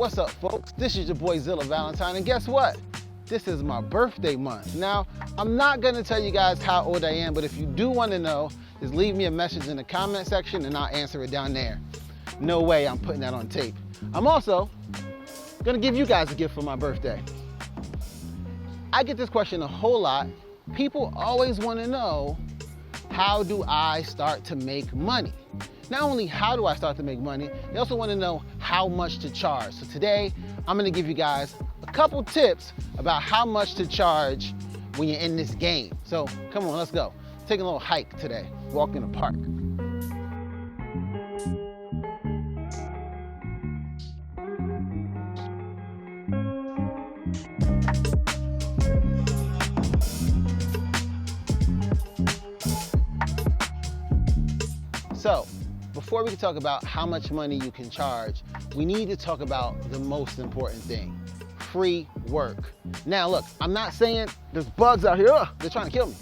What's up, folks? This is your boy Zilla Valentine, and guess what? This is my birthday month. Now, I'm not gonna tell you guys how old I am, but if you do wanna know, just leave me a message in the comment section and I'll answer it down there. No way I'm putting that on tape. I'm also gonna give you guys a gift for my birthday. I get this question a whole lot. People always wanna know, how do I start to make money? Not only how do I start to make money, they also wanna know how much to charge. So today, I'm gonna give you guys a couple tips about how much to charge when you're in this game. So come on, let's go. Take a little hike today, walk in the park. So, before we can talk about how much money you can charge, we need to talk about the most important thing, free work. Now look, I'm not saying there's bugs out here, they're trying to kill me.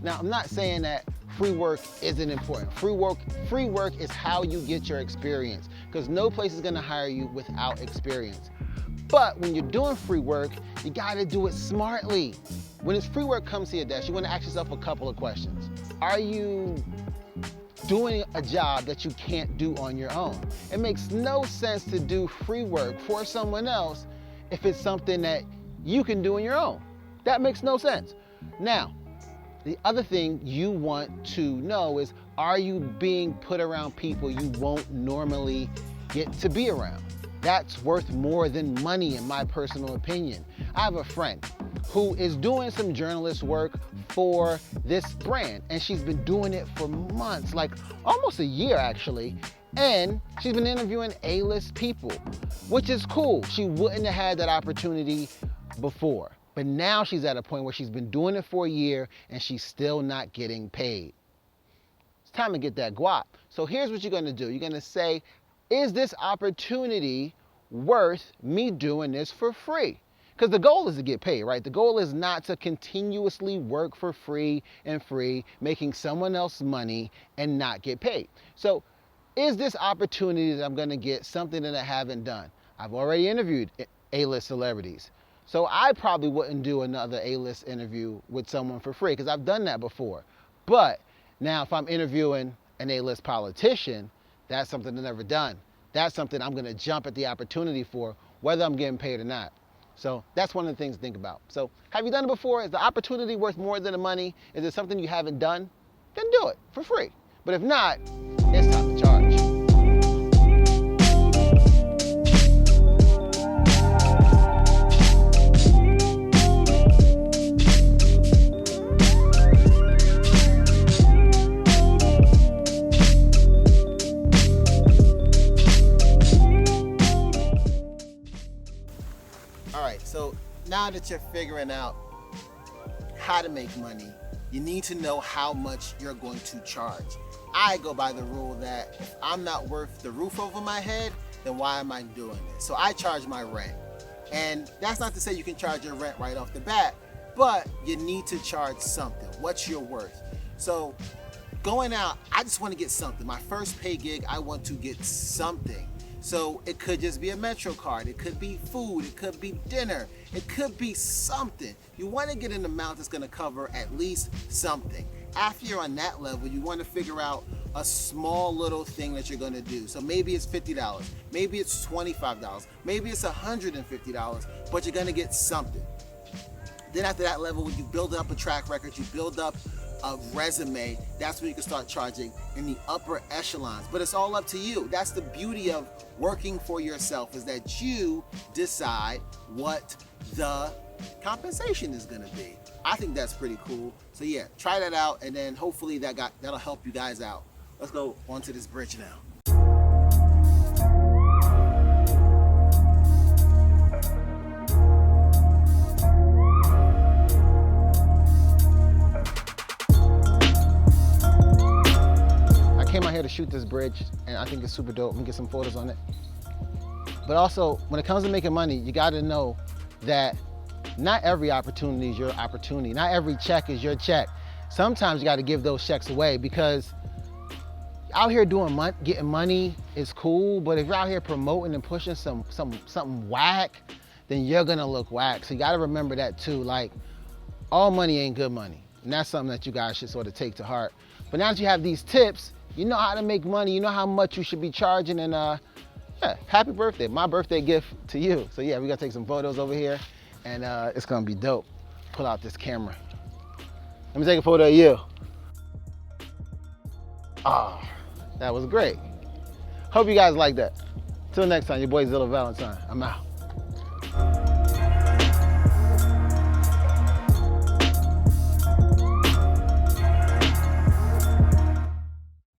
Now, I'm not saying that free work isn't important. Free work is how you get your experience, because no place is gonna hire you without experience. But when you're doing free work, you gotta do it smartly. When it's free work comes to your desk, you wanna ask yourself a couple of questions. Are you doing a job that you can't do on your own? It makes no sense to do free work for someone else if it's something that you can do on your own. That makes no sense. Now, the other thing you want to know is, are you being put around people you won't normally get to be around? That's worth more than money, in my personal opinion. I have a friend who is doing some journalist work for this brand, and she's been doing it for months, like almost a year actually, and she's been interviewing A-list people, which is cool. She wouldn't have had that opportunity before, but now she's at a point where she's been doing it for a year and she's still not getting paid. It's time to get that guap. So here's what you're gonna do. You're gonna say, is this opportunity worth me doing this for free? Because the goal is to get paid, right? The goal is not to continuously work for free, making someone else money and not get paid. So is this opportunity that I'm gonna get something that I haven't done? I've already interviewed A-list celebrities. So I probably wouldn't do another A-list interview with someone for free, because I've done that before. But now if I'm interviewing an A-list politician, that's something I've never done. That's something I'm gonna jump at the opportunity for, whether I'm getting paid or not. So that's one of the things to think about. So have you done it before? Is the opportunity worth more than the money? Is it something you haven't done? Then do it for free. But if not, it's time to charge. So now that you're figuring out how to make money, you need to know how much you're going to charge. I go by the rule that if I'm not worth the roof over my head, then why am I doing it? So I charge my rent. And that's not to say you can charge your rent right off the bat, but you need to charge something. What's your worth? So going out, I just want to get something. My first pay gig, I want to get something. So it could just be a Metro card, it could be food, it could be dinner, it could be something. You want to get an amount that's going to cover at least something. After you're on that level, you want to figure out a small little thing that you're going to do. So maybe it's $50, maybe it's $25, maybe it's $150, but you're going to get something. Then after that level, you build up a track record, you build up a resume, that's when you can start charging in the upper echelons. But it's all up to you. That's the beauty of working for yourself, is that you decide what the compensation is gonna be. I think that's pretty cool. So yeah, try that out, and then hopefully that'll help you guys out. Let's go onto this bridge now. I came out here to shoot this bridge, and I think it's super dope. I'm gonna get some photos on it. But also, when it comes to making money, you gotta know that not every opportunity is your opportunity. Not every check is your check. Sometimes you gotta give those checks away, because out here doing getting money is cool, but if you're out here promoting and pushing something whack, then you're gonna look whack. So you gotta remember that too. Like, all money ain't good money. And that's something that you guys should sort of take to heart. But now that you have these tips, you know how to make money, you know how much you should be charging, and yeah, happy birthday. My birthday gift to you. So yeah, we gotta take some photos over here, and it's gonna be dope. Pull out this camera. Let me take a photo of you. Ah, that was great. Hope you guys like that. Till next time, your boy Zilla Valentine. I'm out.